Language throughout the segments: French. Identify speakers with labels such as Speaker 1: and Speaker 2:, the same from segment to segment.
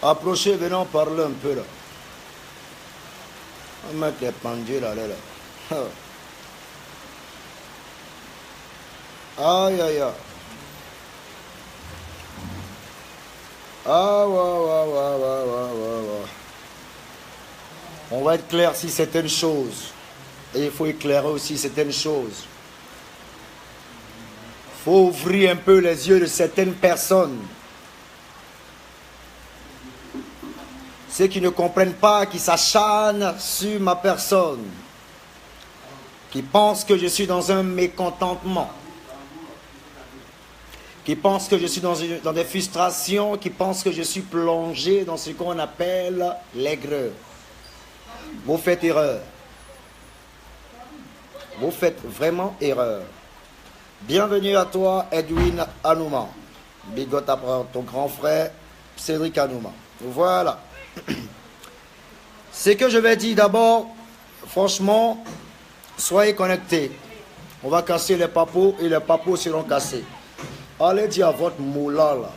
Speaker 1: Approchez, venons parler un peu là. On va mettre les pendules là. Aïe aïe aïe. Ah ouais. On va être clair sur certaines choses. Et il faut éclairer aussi certaines choses. Il faut ouvrir un peu les yeux de certaines personnes. Ceux qui ne comprennent pas, qui s'acharnent sur ma personne. Qui pensent que je suis dans un mécontentement. Qui pensent que je suis dans des frustrations, qui pensent que je suis plongé dans ce qu'on appelle l'aigreur. Vous faites erreur. Vous faites vraiment erreur. Bienvenue à toi, Edwin Anouma. Bigot à ton grand frère, Cédric Anouma. Voilà. Ce que je vais dire d'abord, franchement, soyez connectés. On va casser les papos et les papos seront cassés. Allez dire à votre moula là.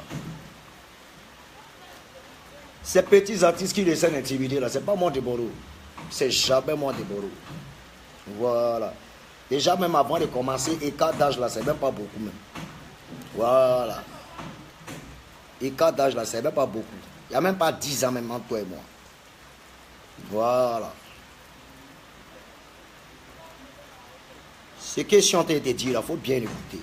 Speaker 1: Ces petits artistes qui essaient d'intimider là, c'est pas moi de Bordeaux. C'est jamais moi de Bordeaux. Voilà. Déjà même avant de commencer, écart d'âge là, c'est même pas beaucoup même. Voilà. Écart d'âge là, c'est même pas beaucoup. Il n'y a même pas 10 ans même entre toi et moi. Voilà. Ce que je suis en train de te dire là, il faut bien écouter.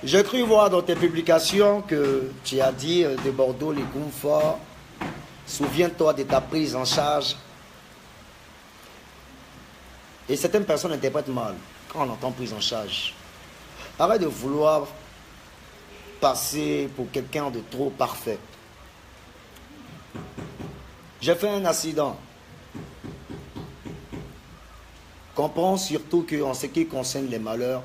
Speaker 1: J'ai cru voir dans tes publications que tu as dit de Bordeaux, les Goumfa, souviens-toi de ta prise en charge. Et certaines personnes interprètent mal quand on entend prise en charge. Arrête de vouloir passer pour quelqu'un de trop parfait. J'ai fait un accident. Comprends surtout qu'en ce qui concerne les malheurs,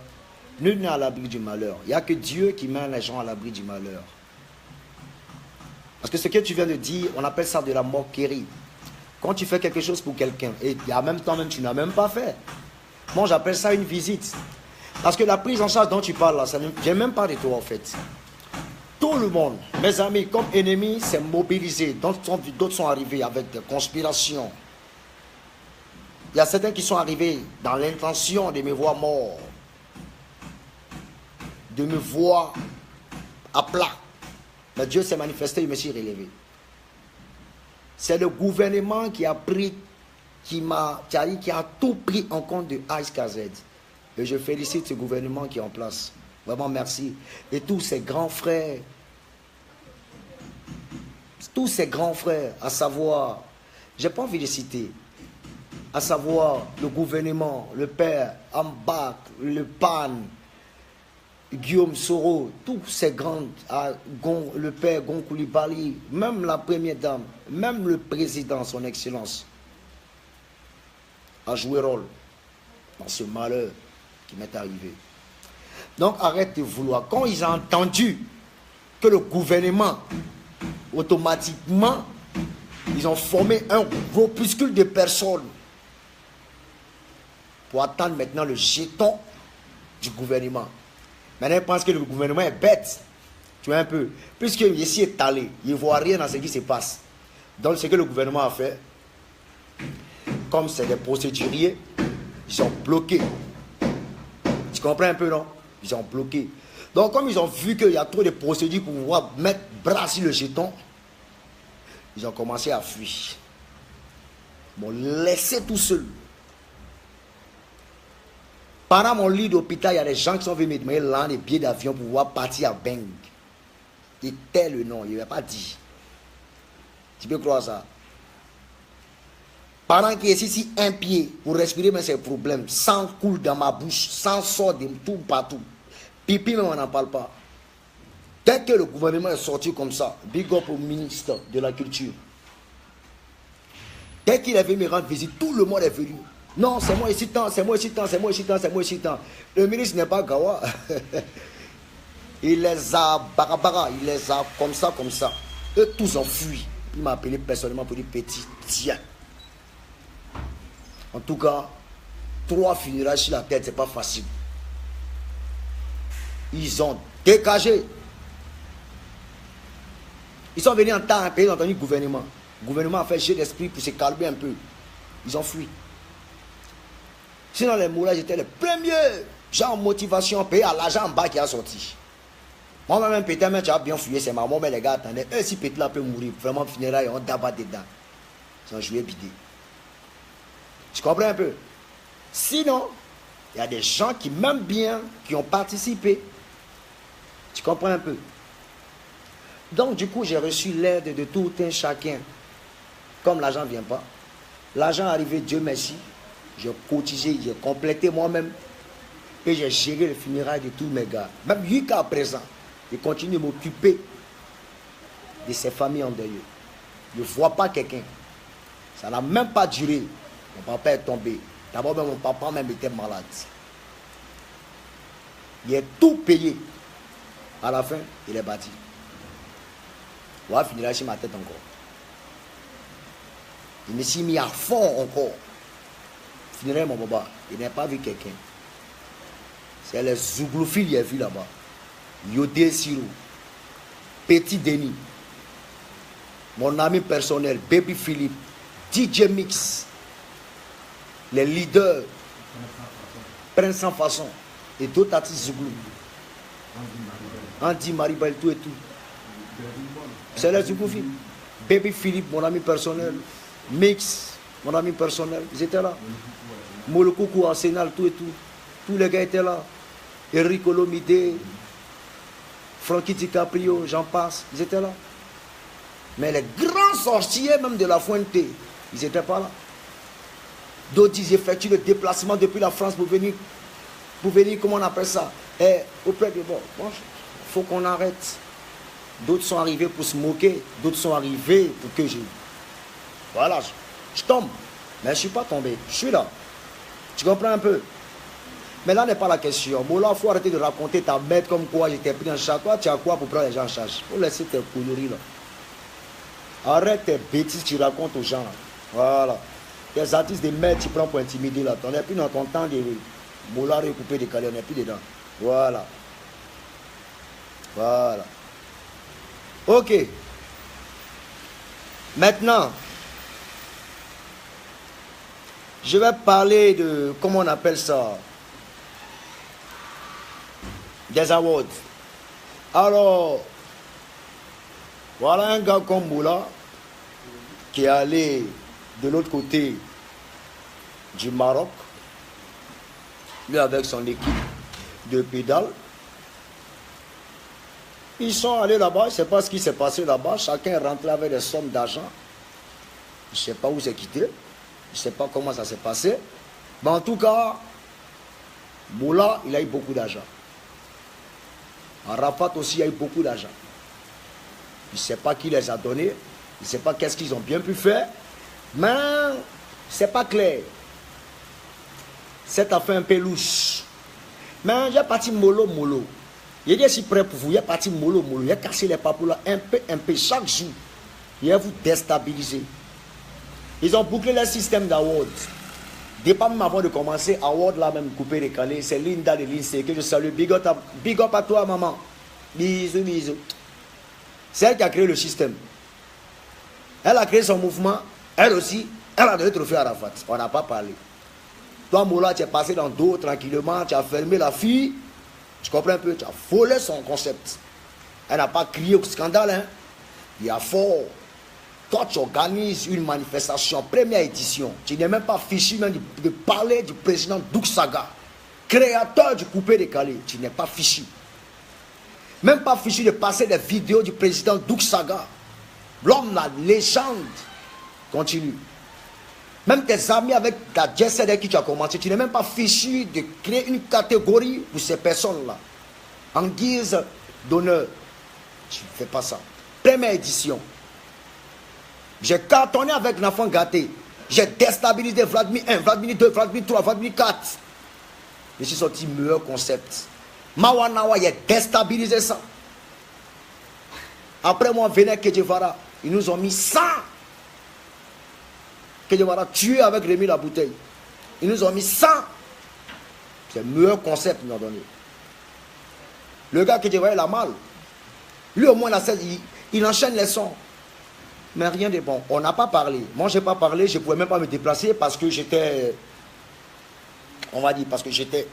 Speaker 1: nul n'est à l'abri du malheur. Il n'y a que Dieu qui met les gens à l'abri du malheur. Parce que ce que tu viens de dire, on appelle ça de la moquerie. Quand tu fais quelque chose pour quelqu'un, et en même temps, même, tu n'as même pas fait. Moi, j'appelle ça une visite. Parce que la prise en charge dont tu parles là, ça ne vient même pas de toi en fait. Tout le monde, mes amis, comme ennemis, s'est mobilisé. D'autres sont arrivés avec des conspirations. Il y a certains qui sont arrivés dans l'intention de me voir mort. De me voir à plat. Mais Dieu s'est manifesté, il me suis relevé. C'est le gouvernement qui a pris, qui a tout pris en compte de A jusqu'à Z. Et je félicite ce gouvernement qui est en place. Vraiment merci. Et tous ces grands frères, à savoir, j'ai pas envie de citer, à savoir le gouvernement, le père Ambak, le PAN, Guillaume Soro, tous ces grands, le père Gon Coulibaly, même la première dame, même le président, son excellence, a joué rôle dans ce malheur qui m'est arrivé. Donc arrête de vouloir. Quand ils ont entendu que le gouvernement, automatiquement, ils ont formé un groupuscule de personnes pour attendre maintenant le jeton du gouvernement. Maintenant, ils pensent que le gouvernement est bête. Tu vois un peu. Puisque ici est allé, il ne voit rien dans ce qui se passe. Donc, ce que le gouvernement a fait, comme c'est des procéduriers, ils sont bloqués. Tu comprends un peu, non? Ils sont bloqués. Donc, comme ils ont vu qu'il y a trop de procédures pour pouvoir mettre bras sur le jeton, ils ont commencé à fuir. Bon, laissez tout seul. Pendant mon lit d'hôpital, il y a des gens qui sont venus me demander là des billets d'avion pour pouvoir partir à Beng. Et tel le nom, il ne m'a pas dit. Tu peux croire ça? Pendant qu'il y a ici un pied pour respirer, mais c'est un problème. Sang coule dans ma bouche, sang sort de tout partout. Pipi, même on n'en parle pas. Dès que le gouvernement est sorti comme ça, big up au ministre de la Culture. Dès qu'il est venu me rendre visite, tout le monde est venu. Non, c'est moi ici tant, c'est moi ici tant, c'est moi ici tant, c'est moi ici tant. Le ministre n'est pas Gawa. Il les a barabara, il les a comme ça, comme ça. Eux tous ont fui. Il m'a appelé personnellement pour dire petit, tiens. En tout cas, 3 funérailles sur la tête, c'est pas facile. Ils ont dégagé. Ils sont venus en temps, un pays, ils ont entendu le gouvernement. Le gouvernement a fait jeu d'esprit pour se calmer un peu. Ils ont fui. Sinon, les moulins, j'étais le premier genre motivation payé à l'argent en bas qui a sorti. Moi-même, pété, mais tu as bien fouillé, c'est marrant, mais les gars attendaient. Eux, si pété là peut mourir, vraiment, funérailles, on d'abat dedans. Ils ont joué bidé. Tu comprends un peu? Sinon, il y a des gens qui m'aiment bien, qui ont participé. Tu comprends un peu? Donc, du coup, j'ai reçu l'aide de tout un chacun. Comme l'argent ne vient pas. L'argent est arrivé, Dieu merci. J'ai cotisé, j'ai complété moi-même. Et j'ai géré le funérail de tous mes gars. Même jusqu'à présent, je continue de m'occuper de ces familles endeuillées. Je ne vois pas quelqu'un. Ça n'a même pas duré. Mon papa est tombé. D'abord, mon papa même était malade. Il a tout payé. À la fin, il est bâti. On va finir là sur ma tête encore. Il me s'est mis à fond encore. Finirait mon papa. Il n'a pas vu quelqu'un. C'est les zouglouphiles qu'il a vu là-bas. Yodé Sirou. Petit Denis. Mon ami personnel, Baby Philippe. DJ Mix. Les leaders. Prince sans façon. Et d'autres artistes zouglou. Andy Maribel, tout et tout. C'est les zouglouphiles. Baby Philippe, mon ami personnel. Mix, mon ami personnel. Ils étaient là. Molokoko, Arsenal, tout et tout. Tous les gars étaient là. Eric Olomide, Frankie DiCaprio, j'en passe. Ils étaient là. Mais les grands sorciers même de la Fuente, ils n'étaient pas là. D'autres, ils effectuent le déplacement depuis la France pour venir, comment on appelle ça, auprès de bon. Il faut qu'on arrête. D'autres sont arrivés pour se moquer. D'autres sont arrivés pour que je... Voilà, je tombe. Mais je ne suis pas tombé. Je suis là. Tu comprends un peu? Mais là n'est pas la question. Bon, là, il faut arrêter de raconter ta bête comme quoi j'étais pris en charge. Toi, tu as quoi pour prendre les gens en charge? Il faut laisser tes conneries là. Arrête tes bêtises que tu racontes aux gens. Voilà. Les artistes de merde, tu prends pour intimider là. On n'est plus dans ton temps de moulard et couper des calés. On n'est plus dedans. Voilà. Voilà. Ok. Maintenant, je vais parler de, comment on appelle ça, des awards. Alors, voilà un gars comme Moula qui est allé de l'autre côté du Maroc, lui avec son équipe de pédale. Ils sont allés là-bas, je ne sais pas ce qui s'est passé là-bas, chacun est rentré avec des sommes d'argent. Je ne sais pas où c'est quitté, je ne sais pas comment ça s'est passé. Mais en tout cas, Moula, il a eu beaucoup d'argent. Arafat aussi, il a eu beaucoup d'argent. Il ne sait pas qui les a donnés, il ne sait pas qu'est-ce qu'ils ont bien pu faire, mais ce n'est pas clair. Cette affaire un peu louche. Mais j'ai parti mollo. Il est si prêt pour vous, il est parti mollo. Il a cassé les papous là un peu chaque jour. Il va vous déstabiliser. Ils ont bouclé le système d'award. Depuis même avant de commencer, award là même coupé décalé, c'est Linda de l'INSEE que je salue. Big up à toi maman. Bisous. C'est elle qui a créé le système. Elle a créé son mouvement. Elle aussi, elle a donné le trophée à Arafat. On n'a pas parlé. Toi Moula, tu es passé dans dos tranquillement, tu as fermé la fille. Tu comprends un peu? Tu as volé son concept. Elle n'a pas crié au scandale. Hein? Il y a fort. Toi, tu organises une manifestation, première édition. Tu n'es même pas fichu même de parler du président Douksaga, créateur du coupé décalé. Tu n'es pas fichu. Même pas fichu de passer des vidéos du président Douksaga. L'homme, la légende. Continue. Même tes amis avec ta jet avec qui tu as commencé, tu n'es même pas fichu de créer une catégorie pour ces personnes-là. En guise d'honneur. Tu ne fais pas ça. Première édition. J'ai cartonné avec l'enfant gâté. J'ai déstabilisé Vladimir 1, Vladimir 2, Vladimir 3, Vladimir 4. Je suis sorti meilleur concept. Mawanawa, il a déstabilisé ça. Après moi, venait Kedjevara. Ils nous ont mis 100. Kedjevara tué avec Rémi la bouteille. Ils nous ont mis 100. C'est le meilleur concept qu'ils nous ont donné. Le gars qui te voyait la mal. Lui, au moins, il enchaîne les sons. Mais rien de bon. On n'a pas parlé. Moi, je n'ai pas parlé. Je ne pouvais même pas me déplacer parce que j'étais... On va dire, parce que j'étais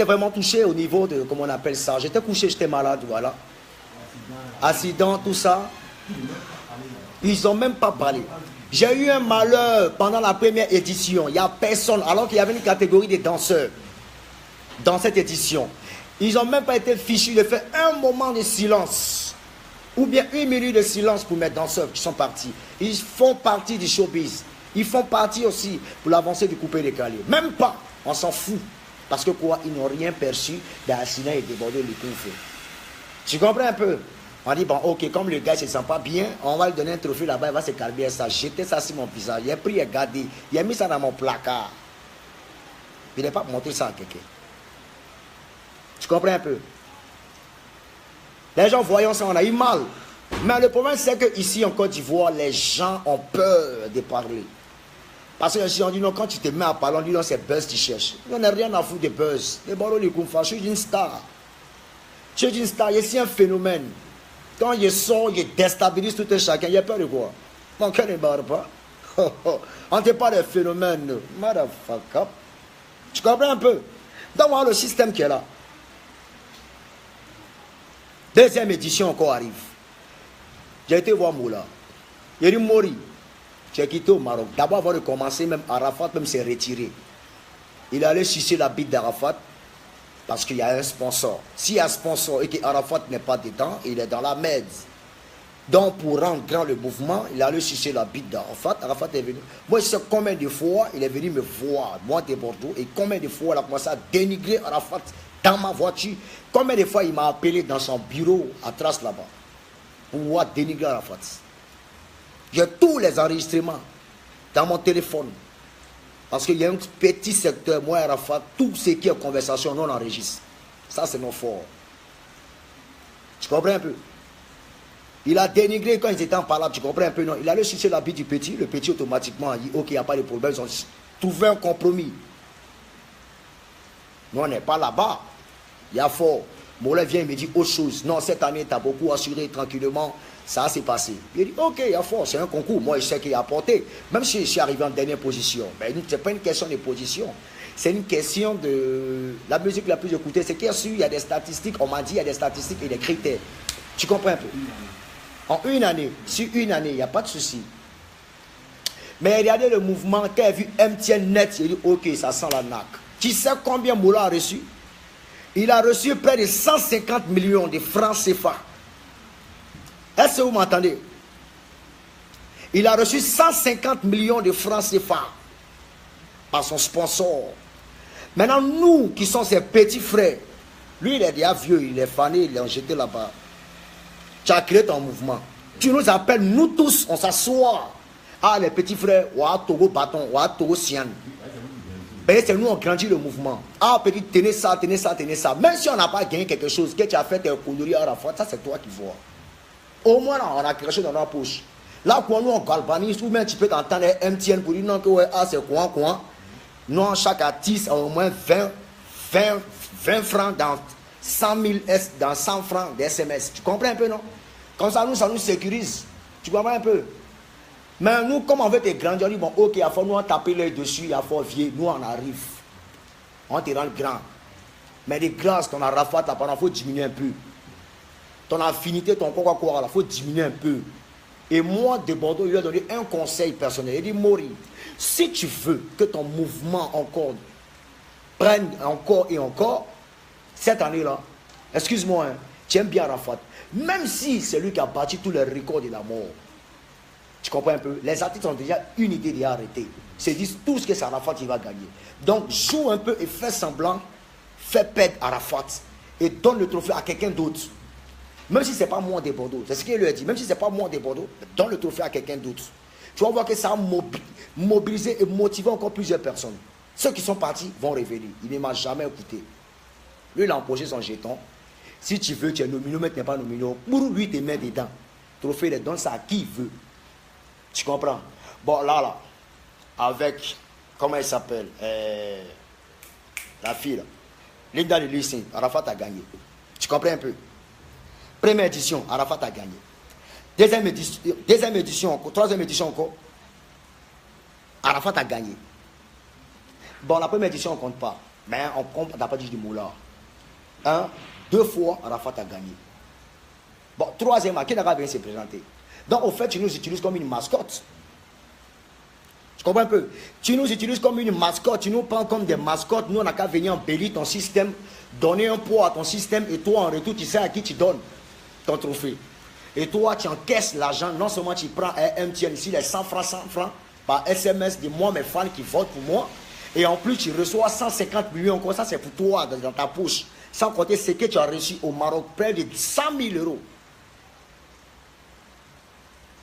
Speaker 1: vraiment touché au niveau de... Comment on appelle ça? J'étais couché, j'étais malade, voilà. Accident, tout ça. Ils n'ont même pas parlé. J'ai eu un malheur pendant la première édition. Il n'y a personne, alors qu'il y avait une catégorie de danseurs dans cette édition. Ils n'ont même pas été fichus de faire un moment de silence. Ou bien 1 minute de silence pour mes danseurs qui sont partis. Ils font partie du showbiz. Ils font partie aussi pour l'avancée du coupé décalé. Même pas. On s'en fout. Parce que quoi, ils n'ont rien perçu d'accident et débordé le coup. Tu comprends un peu? On dit, bon, ok, comme le gars ne se sent pas bien, on va lui donner un trophée là-bas, il va se calmer ça. Jeter ça sur mon visage. Il a pris, il a gardé. Il a mis ça dans mon placard. Il n'a pas montré ça à quelqu'un. Tu comprends un peu? Les gens voyant ça, on a eu mal. Mais le problème, c'est qu'ici en Côte d'Ivoire, les gens ont peur de parler. Parce que si on dit non, quand tu te mets à parler, on dit non, c'est buzz que tu cherches. On n'a rien à foutre de buzz. Les barreaux, les confins, je suis une star. Je suis une star, je suis un phénomène. Quand je sors, je déstabilise tout un chacun. Il y a peur de quoi? Mon cœur ne barre pas. On ne pas de phénomène. Motherfucker. Tu comprends un peu? Donc voilà le système qui est là. Deuxième édition encore arrive. J'ai été voir Moula. Il a dit Mori. J'ai quitté au Maroc. D'abord avant de commencer, même Arafat même s'est retiré. Il allait sucer la bite d'Arafat parce qu'il y a un sponsor. S'il y a un sponsor et qu'Arafat n'est pas dedans, il est dans la merde. Donc pour rendre grand le mouvement, il allait sucer la bite d'Arafat. Arafat est venu. Moi je sais combien de fois il est venu me voir, moi de Bordeaux, et combien de fois il a commencé à dénigrer Arafat dans ma voiture. Combien de fois il m'a appelé dans son bureau à Trace là-bas pour pouvoir dénigrer Arafat. J'ai tous les enregistrements dans mon téléphone. Parce qu'il y a un petit secteur, moi, Arafat, tout ce qui est conversation, non, on enregistre. Ça, c'est nos forts. Tu comprends un peu? Il a dénigré quand ils étaient en parlable, tu comprends un peu? Non, il allait chercher la bite du petit, le petit automatiquement a dit, ok, il n'y a pas de problème, ils ont trouvé un compromis. Nous, on n'est pas là-bas. Il y a fort. Moulin vient, il me dit autre chose. Non, cette année, tu as beaucoup assuré tranquillement. Ça s'est passé. Il dit, ok, il y a fort, c'est un concours. Moi, je sais qu'il a apporté. Même si je suis arrivé en dernière position. Mais ce n'est pas une question de position. C'est une question de... La musique la plus écoutée, c'est qu'il y a des statistiques. On m'a dit, il y a des statistiques et des critères. Tu comprends un peu? En une année, sur une année, il n'y a pas de souci. Mais regardez le mouvement. Quand il a vu MTN Net, il dit, ok, ça sent la naque. Tu sais combien Moula a reçu? Il a reçu près de 150 millions de francs CFA. Est-ce que vous m'entendez? Il a reçu 150 millions de francs CFA par son sponsor. Maintenant, nous qui sommes ses petits frères, lui il est déjà vieux, il est fané, il est jeté là-bas. Tu as créé ton mouvement. Tu nous appelles, nous tous, on s'assoit. Ah, les petits frères, ouah, Togo bâton, ouah, Togo sian. Ben, c'est nous, on grandit le mouvement. Ah, petit, tenez ça, tenez ça, tenez ça. Même si on n'a pas gagné quelque chose, que tu as fait tes conneries à la fois, ça c'est toi qui vois. Au moins, là, on a quelque chose dans notre poche. Là, quand nous, on galvanise, ou même tu peux t'entendre MTN pour dire non, que ouais, ah, c'est quoi. Non, chaque artiste a au moins 20 francs dans 100 000 dans 100 francs de SMS. Tu comprends un peu, non? Comme ça nous sécurise. Tu comprends un peu? Mais nous, comme on veut te grandir, on dit, bon, ok, il faut nous taper l'œil dessus, il faut vieux, nous on arrive. On te rend grand. Mais les grâces, ton Arafat, il faut diminuer un peu. Ton affinité, ton quoi, il faut diminuer un peu. Et moi, de Bordeaux, il lui a donné un conseil personnel. Il dit, Mori, si tu veux que ton mouvement encore prenne encore et encore, cette année-là, excuse-moi, hein, tu aimes bien Arafat. Même si c'est lui qui a bâti tous les records de la mort. Tu comprends un peu? Les artistes ont déjà une idée d'arrêter. Ils se disent tout ce que c'est Arafat qui va gagner. Donc, joue un peu et fais semblant, fais perdre Arafat et donne le trophée à quelqu'un d'autre. Même si ce n'est pas moi de Bordeaux. C'est ce qu'il lui a dit. Même si ce n'est pas moi de Bordeaux, donne le trophée à quelqu'un d'autre. Tu vas voir que ça a mobilisé et motivé encore plusieurs personnes. Ceux qui sont partis vont revenir. Il ne m'a jamais écouté. Lui, il a empoché son jeton. Si tu veux, tu es nominé, mais tu n'es pas nominé. Pour lui, tu te mets dedans. Trophée, il donne ça à qui il veut. Tu comprends? Bon, là, avec, comment elle s'appelle? La fille, là. Linda de Lucien, Arafat a gagné. Tu comprends un peu? Première édition, Arafat a gagné. Deuxième édition encore, troisième édition encore, Arafat a gagné. Bon, la première édition, on ne compte pas. Mais on compte d'après du Moula. 2 fois, Arafat a gagné. Bon, troisièmement, qui n'a pas bien se présenter? Donc, au fait, tu nous utilises comme une mascotte. Tu comprends un peu? Tu nous utilises comme une mascotte, tu nous prends comme des mascottes. Nous, on n'a qu'à venir embellir ton système, donner un poids à ton système, et toi, en retour, tu sais à qui tu donnes ton trophée. Et toi, tu encaisses l'argent. Non seulement tu prends un MTN ici, les 100 francs par SMS de moi, mes fans qui votent pour moi. Et en plus, tu reçois 150 millions encore. Ça, c'est pour toi, dans ta poche. Sans compter ce que tu as reçu au Maroc, près de 100 000 euros.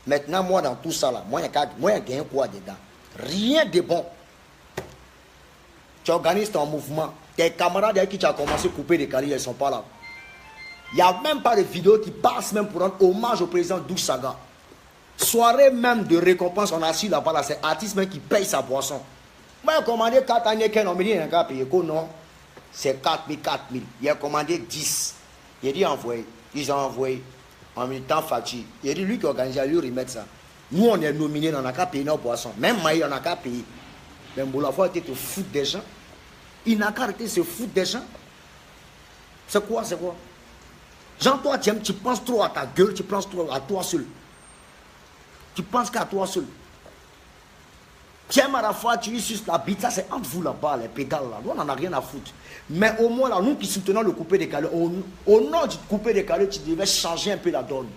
Speaker 1: Maintenant, moi, dans tout ça, là, moi, j'ai gagné quoi dedans? Rien de bon. Tu organises ton mouvement. Tes camarades avec qui tu as commencé à couper des carrières, ils ne sont pas là. Il n'y a même pas de vidéo qui passe même pour rendre hommage au président Dousaga. Soirée même de récompense, on a assis là-bas, là, c'est l'artiste même qui paye sa boisson. Moi, j'ai commandé 4 années, on me dit, il n'y a payé quoi, non? C'est 4 000. Il a commandé 10. Il a dit, envoyé. Ils ont envoyé. En même temps, facture. Il a dit, lui qui organise, lui remettre ça. Nous, on est nominés, on n'a qu'à payer nos boissons. Même Maï, on n'a qu'à payer. Mais Moulafa était te foutre des gens. Il n'a qu'à arrêter de se foutre des gens. C'est quoi? Jean, toi, tu penses trop à ta gueule, tu penses trop à toi seul. Tu penses qu'à toi seul. Tu aimes à la fois, tu es sur la bite, ça c'est entre vous là-bas, les pédales là. Nous, on n'en a rien à foutre. Mais au moins là, nous qui soutenons le coupé décalé, au nom du coupé décalé, tu devais changer un peu la donne.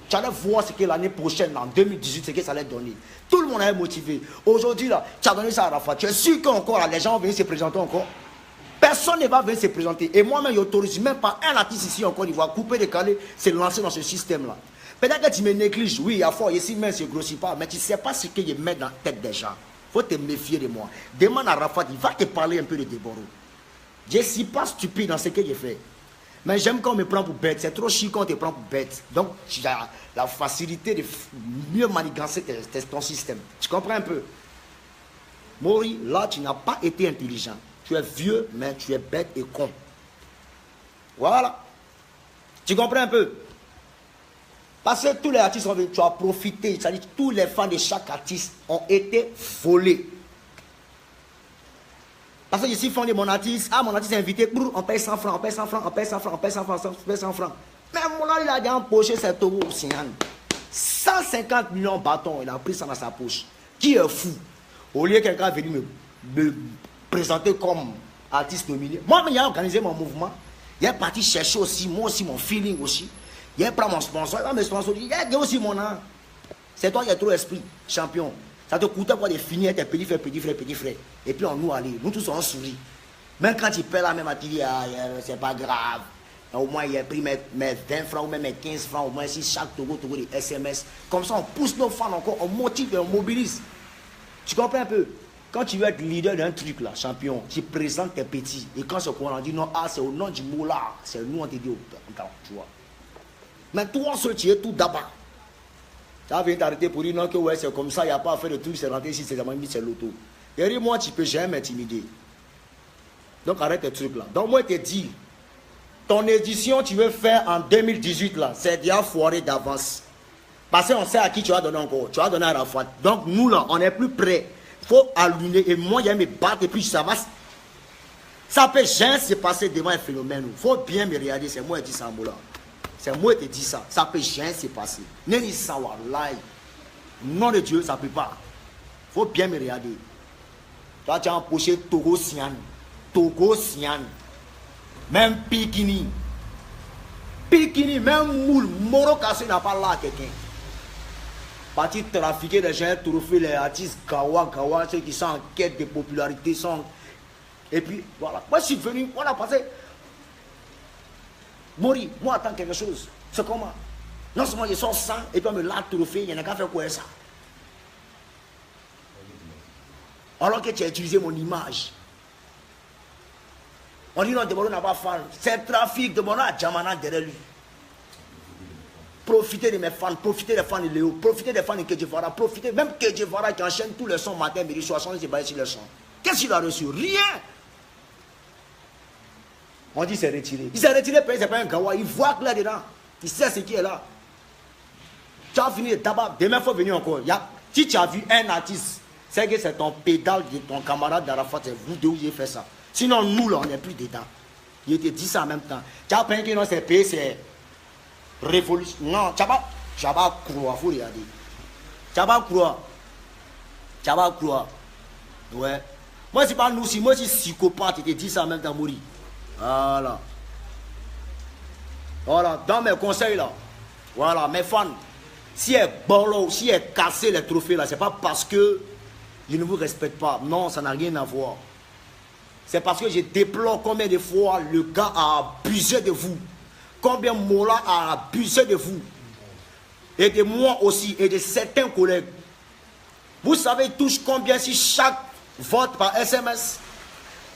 Speaker 1: Tu allais voir ce que l'année prochaine, en 2018, ce que ça allait donner. Tout le monde est motivé. Aujourd'hui là, tu as donné ça à la fois. Tu es sûr qu'encore les gens vont venir se présenter encore? Personne ne va venir se présenter. Et moi-même, j'autorise même pas un artiste ici en Côte d'Ivoire, coupé décalé, c'est lancé dans ce système-là. Peut-être que tu me négliges, oui, à fort, ici même, je ne grossis pas, mais tu ne sais pas ce que je mets dans la tête des gens. Il faut te méfier de moi. Demande à Rafat, il va te parler un peu de Deboro. Je ne suis pas stupide dans ce que je fais. Mais j'aime quand on me prend pour bête. C'est trop chiant quand on te prend pour bête. Donc, tu as la facilité de mieux manigancer ton système. Tu comprends un peu? Mori, là, tu n'as pas été intelligent. Tu es vieux, mais tu es bête et con. Voilà. Tu comprends un peu? Parce que tous les artistes sont venus, tu as profité. C'est-à-dire que tous les fans de chaque artiste ont été volés. Parce que je suis fan de mon artiste. Ah, mon artiste est invité. On paye 100 francs, on paye 100 francs, on paye 100 francs, on paye 100 francs, on paye 100 francs. Mais mon artiste, il a déjà empoché ses taureaux au Sinan. 150 millions de bâtons, il a pris ça dans sa poche. Qui est fou? Au lieu que quelqu'un vienne me présenter comme artiste nominé. Moi, il a organisé mon mouvement. Il est parti chercher aussi, moi aussi, mon feeling aussi. Il prend mon sponsor, il va me sponsoriser. Il y a aussi mon nom. C'est toi qui as trop esprit, champion. Ça te coûte quoi de finir tes petits frères. Et puis on nous allait. Nous tous on sourit. Même quand tu paies la même matière, c'est pas grave. Au moins il a pris mes 20 francs ou même mes 15 francs, au moins si chaque togo des SMS. Comme ça on pousse nos fans encore, on motive et on mobilise. Tu comprends un peu? Quand tu veux être leader d'un truc là, champion, tu présentes tes petits. Et quand ce qu'on dit non, ah c'est au nom du mot là, c'est nous on te dit, tu vois. Mais toi seul tu es tout d'abord. Tu as venu t'arrêter pour dire non que ouais c'est comme ça, il n'y a pas à faire de trucs, c'est rentré ici, c'est l'auto. Et dis moi tu peux jamais m'intimider. Donc arrête tes trucs là. Donc moi je te dis, ton édition tu veux faire en 2018 là, c'est déjà foiré d'avance. Parce qu'on sait à qui tu vas donner encore. Tu vas donner à la fois. Donc nous là, on est plus prêts. Il faut allumer. Et moi, je vais me battre et puis ça va. Ça peut jamais se passer devant un phénomène. Il faut bien me regarder. C'est moi qui dis ça, là. C'est moi qui dis ça. Ça peut jamais se passer. N'est-ce ça, wallahi. Nom de Dieu, ça ne peut pas. Il faut bien me regarder. Toi, tu as empoché Togo Sian. Même Pikini. Même Moule. Moro cassé n'a pas là quelqu'un. Parti trafiquer les gens, trouver les artistes Gawa, ceux qui sont en quête de popularité. Et puis, voilà. Moi, je suis venu, on a passé. Mori, moi, attends quelque chose. C'est comment? Non seulement je sors 100 et puis on me l'a trophée, il n'y en a qu'à faire quoi ça? Alors que tu as utilisé mon image. On dit non, Deboro n'a pas fan. C'est trafic, Deboro a Djamana derrière lui. Profitez de mes fans, profitez des fans de Léo, profitez des fans de Kedjevara, profitez même Kedjevara qui enchaîne tous les sons matin, midi, soir, sans se bailler sur les sons. Qu'est-ce qu'il a reçu? Rien. On dit c'est retiré. Il s'est retiré, c'est pas un gawa. Il voit que là-dedans. Il sait ce qui est là. Tu as fini de tabac. Demain, il faut venir encore. Si tu as vu un artiste, c'est que c'est ton pédale de ton camarade d'Arafat. C'est vous deux où j'ai fait ça. Sinon, nous, là, on n'est plus dedans. Il te dit ça en même temps. Tu as pensé que non, c'est pays, c'est révolution. Non, tu n'as pas croire, il faut regarder. Tu n'as pas croire. Tu n'as pas croire. Ouais. Moi, c'est pas nous, si moi, je suis psychopathe, il te dit ça en même temps, mourir. Voilà. Voilà, dans mes conseils là. Voilà, mes fans. Si est bon là, si est cassé les trophées là, c'est pas parce que je ne vous respecte pas. Non, ça n'a rien à voir. C'est parce que je déplore combien de fois le gars a abusé de vous. Combien Mola a abusé de vous. Et de moi aussi, et de certains collègues. Vous savez, il touche combien si chaque vote par SMS?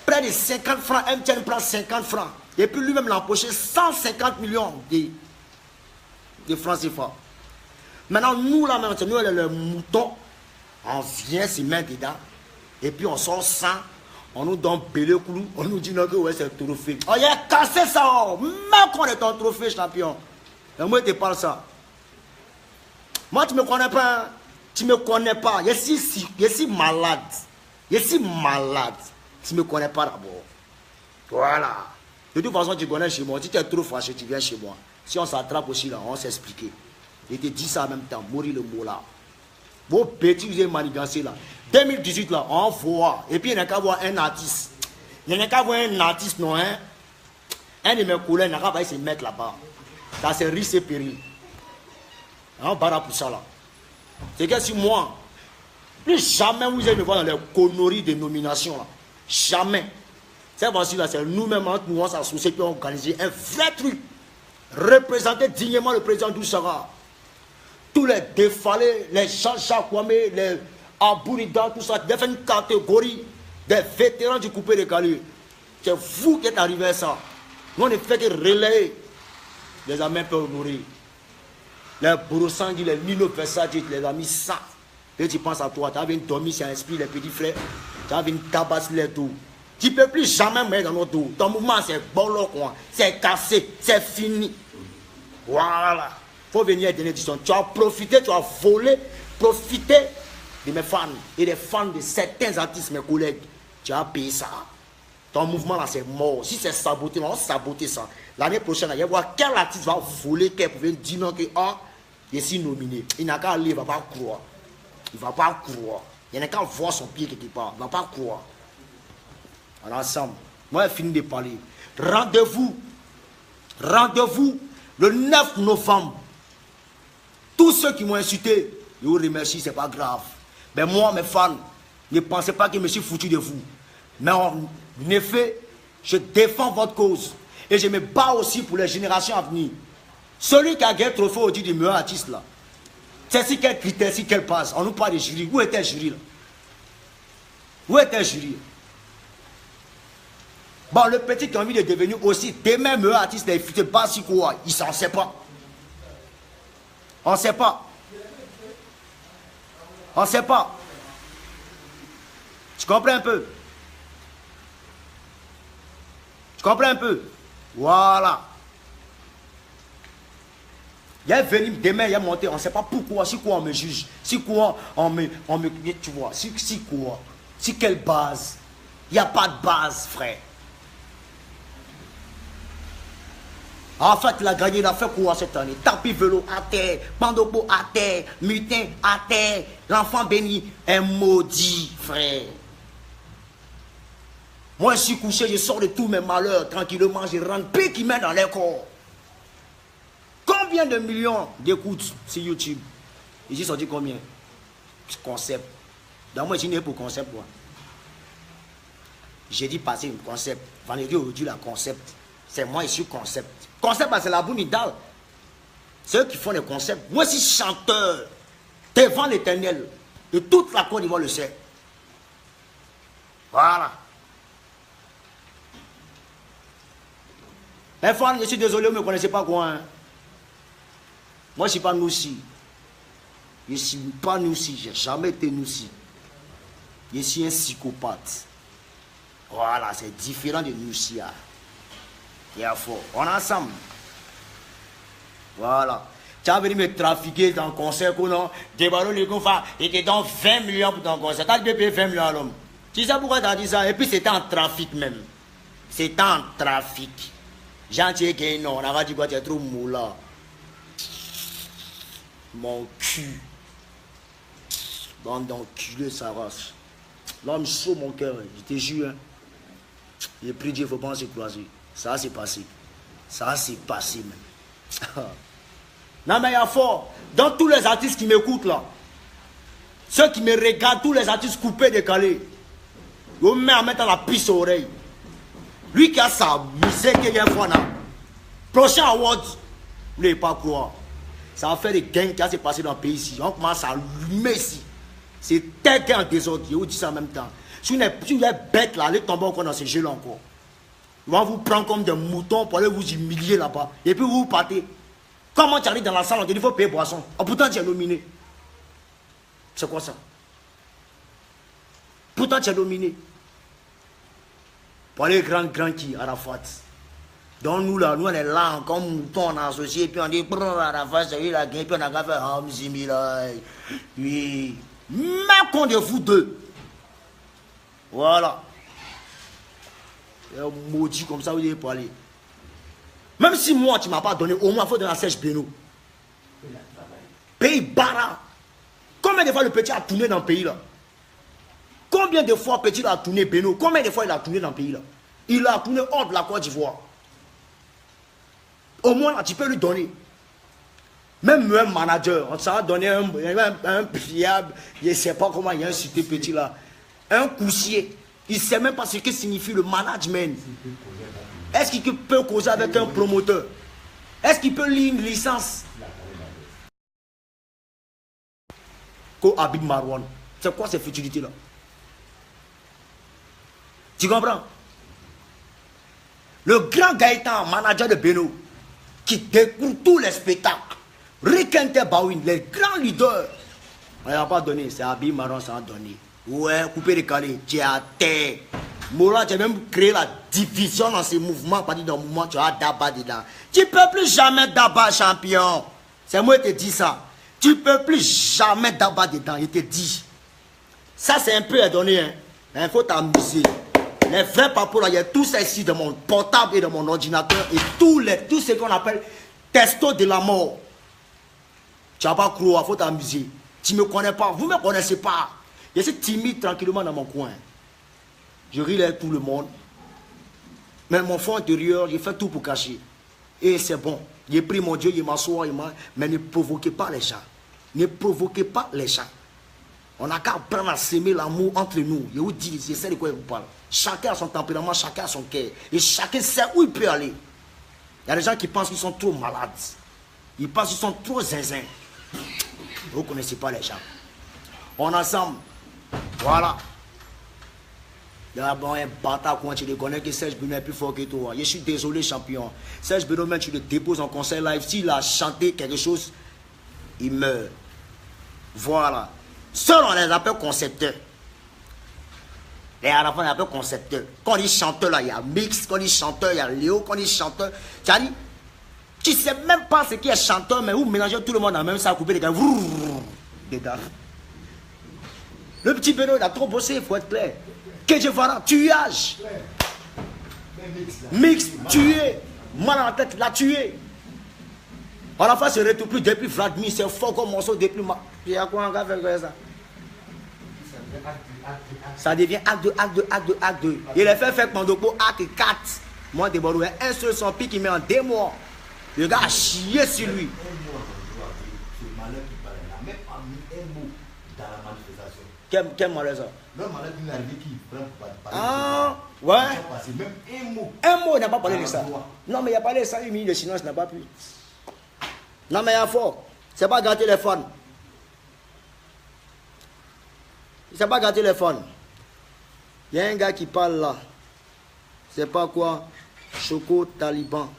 Speaker 1: Près de 50 francs, MTN prend 50 francs. Et puis lui-même l'a empoché 150 millions de francs CFA. Maintenant, nous là, maintenant, nous, le mouton, on vient se mettre dedans. Et puis on sort 100. On nous donne belé clou. On nous dit non, que ouais, c'est un trophée. Oh, il a cassé ça. Oh. Même qu'on est un trophée champion. Et moi, je te parle ça. Moi, tu ne me connais pas. Hein? Tu ne me connais pas. Je suis malade. Je suis malade. Tu ne me connais pas d'abord. Voilà. De toute façon, tu connais chez moi. Si tu es trop fâché, tu viens chez moi. Si on s'attrape aussi là, on s'explique. Je te dis ça en même temps. Mourir le mot là. Vos petits, vous avez manigancé là. 2018 là, on voit. Et puis il n'y a qu'à voir un artiste. Il n'y a qu'à voir un artiste, non, hein. Un de mes collègues n'a qu'à se mettre là-bas. Ça c'est risque et péril. On barra pour ça là. C'est que si moi, plus jamais vous allez me voir dans les conneries de nomination là. Jamais. Cette fois-ci là, c'est nous-mêmes entre nous, on s'associe et on organise un vrai truc. Représenter dignement le président d'Oussara. Tous les défalés, les Jean-Jacques Kwame, les Abourida, tout ça, des une catégorie des vétérans du coupé de Calais. C'est vous qui êtes arrivé à ça. Nous, on ne fait que relayer. Les amis peuvent nourrir. Les Borosangui, les Nino Versace, les amis ça. Et tu penses à toi, tu as vu dormir sur un esprit, les petits frères. Tu as vu tabasser les dos. Tu ne peux plus jamais mettre dans notre dos. Ton mouvement, c'est bon, c'est cassé, c'est fini. Voilà. Il faut venir donner du son. Tu as profité, tu as volé, profité de mes fans et des fans de certains artistes, mes collègues. Tu as payé ça. Ton mouvement là, c'est mort. Si c'est saboté, on va saboter ça. L'année prochaine, il va voir quel artiste va voler, quel pour venir dire non que je suis nominé. Il n'a qu'à aller, il ne va pas croire. Il ne va pas croire. Il n'a qu'à voir son pied quelque part. Il ne va pas croire. Alors ensemble, moi j'ai fini de parler. Rendez-vous le 9 novembre. Tous ceux qui m'ont insulté, je vous remercie, c'est pas grave. Mais moi, mes fans, ne pensez pas que je me suis foutu de vous. Mais en effet, je défends votre cause. Et je me bats aussi pour les générations à venir. Celui qui a gagné le trophée au dit du meilleur artiste là. C'est si quel critère, si quelle passe. On nous parle de jury. Où était le jury là? Où était le jury? Bon, le petit qui a envie de devenir aussi demain meilleur artiste, il ne pas si quoi. Il s'en sait pas. On ne sait pas. On ne sait pas. Tu comprends un peu? Tu comprends un peu? Voilà. Il est venu demain, il est monté. On ne sait pas pourquoi, si quoi on me juge. Si quoi on me tu vois, si quoi. Si quelle base. Il n'y a pas de base, frère. En fait, il a gagné, il a fait quoi cette année? Tapis vélo à terre, Pandopo à terre, mutin à terre, l'enfant béni est maudit, frère. Moi, je suis couché, je sors de tous mes malheurs, tranquillement, je rentre, puis qui met dans les corps. Combien de millions d'écoutes sur YouTube? Ils ont dit combien? Concept. Dans moi, je n'ai pas pour concept, quoi. J'ai dit passer un concept. Vendredi aujourd'hui, la concept. C'est moi, je suis concept. Concept, c'est la bounidale. C'est eux qui font les concepts. Moi, je suis chanteur devant l'Éternel. De toute la Côte d'Ivoire le sait. Voilà. Mais fans, je suis désolé, vous ne me connaissez pas quoi. Hein? Moi, je ne suis pas Noussi. Je ne suis pas Noussi. Je n'ai jamais été Noussi. Je suis un psychopathe. Voilà, c'est différent de Noussi. Il y a fort. On est ensemble. Voilà. Tu as venu me trafiquer dans le concert, non? Des ballons, les gars, et tu donnes 20 millions pour ton concert. Tu as payé 20 millions à l'homme. Tu sais pourquoi tu as dit ça? Et puis c'était en trafic même. C'était en trafic. Gentil que non, on a dit quoi, tu es trop moula. Mon cul. Bande d'enculé, ça race. L'homme chaud mon cœur, je te jure. Hein. J'ai pris Dieu, il ne faut pas se croiser. Ça s'est passé. Ça s'est passé même. Non mais il y a fort. Dans tous les artistes qui m'écoutent là, ceux qui me regardent, tous les artistes coupés, décalés, ils me mettent à la piste aux oreilles. Lui qui a sa musique qui vient voir là. Prochain award, vous ne pas croire. Ça va faire des gains qui se passé dans le pays ici. On commence à allumer ici. C'est tel qu'un désordre. Je vous dis ça en même temps. Si vous êtes bête là, allez tomber encore dans ce jeu là encore. Ils vont vous prendre comme des moutons pour aller vous humilier là-bas. Et puis vous partez. Comment tu arrives dans la salle, on te dit qu'il faut payer boisson. Oh, pourtant tu es nominé. C'est quoi ça? Pourtant tu es nominé. Pour aller grand qui, Arafat. Donc nous là, nous on est là, comme mouton, on est associé, puis on dit, Arafat, c'est lui la gagne, puis on a qu'à faire, ah, Mzimi là. Oui. Même qu'on de vous deux. Voilà. Un maudit comme ça, vous devez parler. Même si moi, tu ne m'as pas donné, au moins, il faut donner à Serge Beno. Pays bara. Combien de fois le petit a tourné dans le pays là? Combien de fois le petit a tourné Beno? Combien de fois il a tourné dans le pays là? Il a tourné hors de la Côte d'Ivoire. Au moins, là, tu peux lui donner. Même un manager, on s'en a donné un pliable, je ne sais pas comment il y a un cité petit là. Un coussier. Il ne sait même pas ce que signifie le management. Est-ce qu'il peut causer avec un promoteur? Est-ce qu'il peut lire une licence? Ko Habib Marwan. C'est quoi ces futilités-là? Tu comprends? Le grand Gaëtan, manager de Beno, qui découvre tous les spectacles. Rikente Bawin, les grands leaders. On n'a pas donné, c'est Habib Marwan, ça a donné. Ouais, coupé décalé, tu es à terre. Mola, tu as même créé la division dans ces mouvements. Pas dit dans le mouvement, tu as Daba dedans. Tu ne peux plus jamais Daba champion. C'est moi qui te dis ça. Tu ne peux plus jamais Daba dedans. Il te dit. Ça, c'est un peu à donner. Hein. Il faut t'amuser. Les vrais papos, là, il y a tout ça ici dans mon portable et dans mon ordinateur. Et tout ce qu'on appelle testo de la mort. Tu vas pas croire, il faut t'amuser. Tu ne me connais pas. Vous ne me connaissez pas. Je suis timide tranquillement dans mon coin. Je ris avec tout le monde. Mais mon fond intérieur, j'ai fait tout pour cacher. Et c'est bon. J'ai pris mon Dieu, il m'assoit, mais ne provoquez pas les gens. Ne provoquez pas les gens. On n'a qu'à apprendre à s'aimer l'amour entre nous. Je vous dis, c'est ça de quoi je vous parle. Chacun a son tempérament, chacun a son cœur. Et chacun sait où il peut aller. Il y a des gens qui pensent qu'ils sont trop malades. Ils pensent qu'ils sont trop zinzin. Vous ne connaissez pas les gens. On est ensemble. Voilà. Il y a un bâtard quand tu le connais que Serge Beno est plus fort que toi. Je suis désolé, champion. Serge Beno, même tu le déposes en concert live. S'il a chanté quelque chose, il meurt. Voilà. Seul on les appelle concepteurs. Les Arabes, on les appelle concepteurs. Quand on dit chanteur, là, il y a Mix. Quand on dit chanteur, il y a Léo. Quand on dit chanteur, tu ne sais même pas ce qui est chanteur, mais vous mélangez tout le monde en même ça, à couper les gars. Dedans. Le petit Beno, il a trop bossé, il faut être clair. Que je vois là, tuage. Mix, tué. Mal à la tête, l'a tué. À la fin, c'est retour plus depuis Vladimir, c'est fort comme morceau depuis ma. Il y a quoi encore faire ça? Ça devient acte 2, acte 2, acte 2, acte 2. Il a fait Mandopo acte 4. Moi, des bords, un seul son pic, il met en 2 mois. Le gars a chié sur lui. Quel malheur ça?
Speaker 2: Le malheur d'une arrivée qui prend pas.
Speaker 1: Ah, ouais.
Speaker 2: Même un mot.
Speaker 1: Un mot, il n'a pas parlé de ça. Non, mais il a parlé de ça, 8 minutes de silence, il n'a pas pu. Non, mais il y a fort. C'est pas gâter les fans. C'est pas gâter les fans. Il y a un gars qui parle là. C'est pas quoi? Choco Taliban.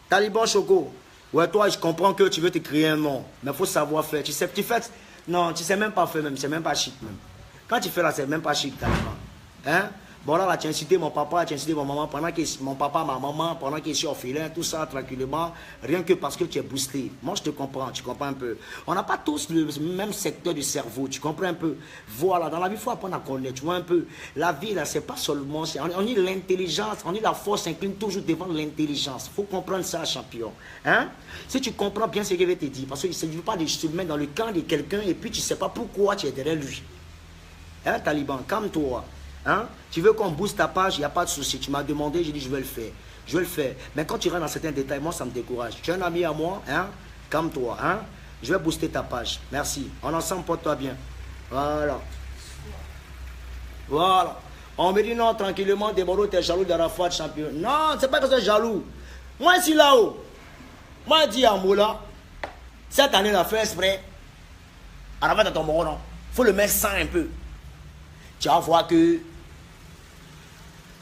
Speaker 1: Taliban Choco. Ouais, toi, je comprends que tu veux te créer un nom. Mais il faut savoir faire. Tu sais, tu fais. Non, tu sais même pas faire même. C'est même pas chic même. Quand tu fais là, c'est même pas chic, Taliban. Hein? Bon là, tu as incité mon papa, tu as incité ma maman, pendant que mon papa, ma maman, pendant que je suis orphelin, tout ça, tranquillement, rien que parce que tu es boosté. Moi, je te comprends, tu comprends un peu. On n'a pas tous le même secteur du cerveau, tu comprends un peu. Voilà, dans la vie, il faut apprendre à connaître, tu vois un peu. La vie, là, c'est pas seulement... On dit l'intelligence, on dit la force incline toujours devant l'intelligence. Il faut comprendre ça, champion. Hein? Si tu comprends bien ce que je vais te dire, parce qu'il ne s'agit pas de se mettre dans le camp de quelqu'un et puis tu ne sais pas pourquoi tu es derrière lui. Hein, Taliban, calme-toi. Hein? Tu veux qu'on booste ta page, il n'y a pas de souci. Tu m'as demandé, j'ai dit je vais le faire. Je vais le faire. Mais quand tu rentres dans certains détails, moi ça me décourage. Tu es un ami à moi, hein? Calme-toi. Hein? Je vais booster ta page. Merci. En ensemble, porte-toi bien. Voilà. Voilà. On me dit non, tranquillement, Deboro, tu es jaloux d'Arafat, champion. Non, c'est pas que c'est jaloux. Moi, ici là-haut, moi, je dis à Moula, cette année, la fait exprès. Arafat dans ton moro, non? Il faut le mettre sans un peu. Tu vas voir que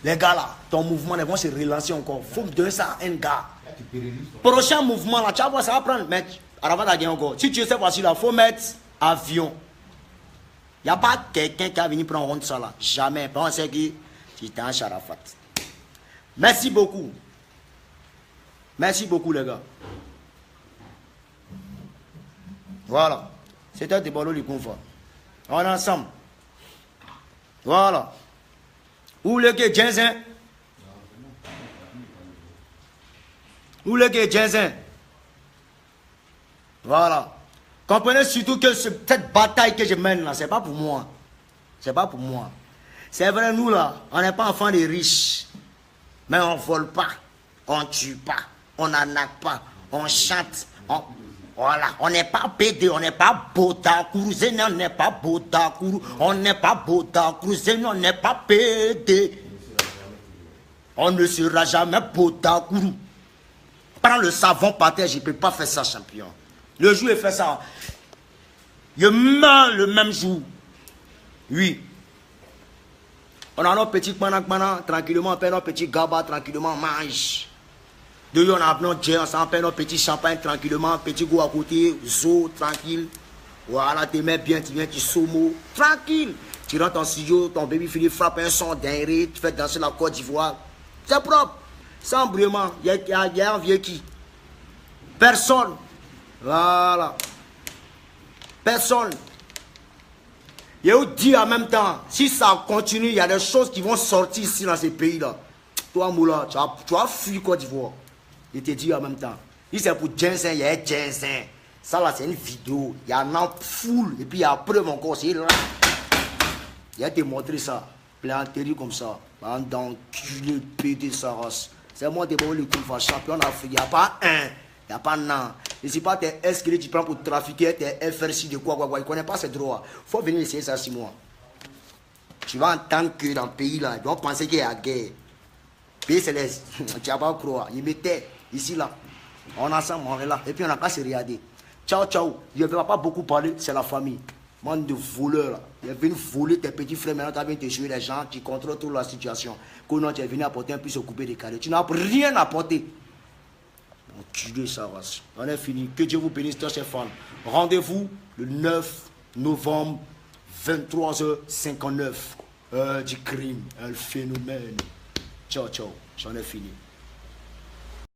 Speaker 1: les gars là, ton mouvement, ils vont se relancer encore. Il faut me donner ça à un gars. Prochain mouvement là, tu vas voir, ça va prendre. Mais Arafat a gagné encore. Si tu sais pas si là, il faut mettre avion. Il n'y a pas quelqu'un qui va venir prendre honte ça là. Jamais. On sait que tu es un Arafat. Merci beaucoup. Merci beaucoup les gars. Voilà. C'était des ballots du confort. On est ensemble. Voilà. Où le gars Jensen? Où le gars Jensen? Voilà. Comprenez surtout que cette bataille que je mène là, c'est pas pour moi. C'est pas pour moi. C'est vrai, nous là, on n'est pas enfants des riches. Mais on vole pas, on tue pas, on n'arnaque pas, on chante. Voilà, on n'est pas pédé, on n'est pas Botakourou, on n'est pas Botakourou, on n'est pas Botakourou, on n'est pas pédé. On ne sera jamais Botakourou. Prends le savon par terre, je ne peux pas faire ça, champion. Le jour où il fait ça, je meurs le même jour. Oui. On a nos petits panak, tranquillement, on fait nos petits gabas, tranquillement, on mange. De on a nos djés, on fait nos petits champagne, tranquillement, petit goût à côté, zo, tranquille. Voilà, tu mets bien, tu viens, tu somo, tranquille. Tu rentres en studio, ton baby Philippe frappe un son dingue, tu fais danser la Côte d'Ivoire. C'est propre. Sans brûlement, il y a un vieux qui. Personne. Voilà. Personne. Et vous dit en même temps, si ça continue, il y a des choses qui vont sortir ici dans ces pays-là. Toi, Moula, tu vas fuir Côte d'Ivoire. Je te dis en même temps. Si c'est pour Jensen, il y a Jensen. Ça là, c'est une vidéo. Il y en a foule. Et puis il y a preuve encore. C'est là. Il a te montré ça. Plantérie comme ça. D'enculé, pédé sa race. C'est moi qui le coup champion d'Afrique. Il n'y a pas un. Il n'y a pas non. Et si pas tes S que tu prends pour trafiquer, tes FRC de quoi. Il ne connaît pas ses droits. Il faut venir essayer ça 6 mois. Tu vas entendre que dans le pays là, ils vont penser qu'il y a guerre. Pays céleste, tu vas pas croire. Ils mettaient ici là. On est ensemble, on est là. Et puis on n'a qu'à se regarder. Ciao, ciao. Je ne vais pas beaucoup parler, c'est la famille. Monde de voleurs là. Ils viennent voler tes petits frères, maintenant tu viens te jouer les gens, tu contrôles toute la situation. Quand tu es venu apporter un peu se couper des carrés. Tu n'as rien apporté. Enculé sa race. On est fini. Que Dieu vous bénisse, chers fans. Rendez-vous le 9 novembre, 23h59. Du crime, un phénomène. Ciao, ciao. J'en ai fini.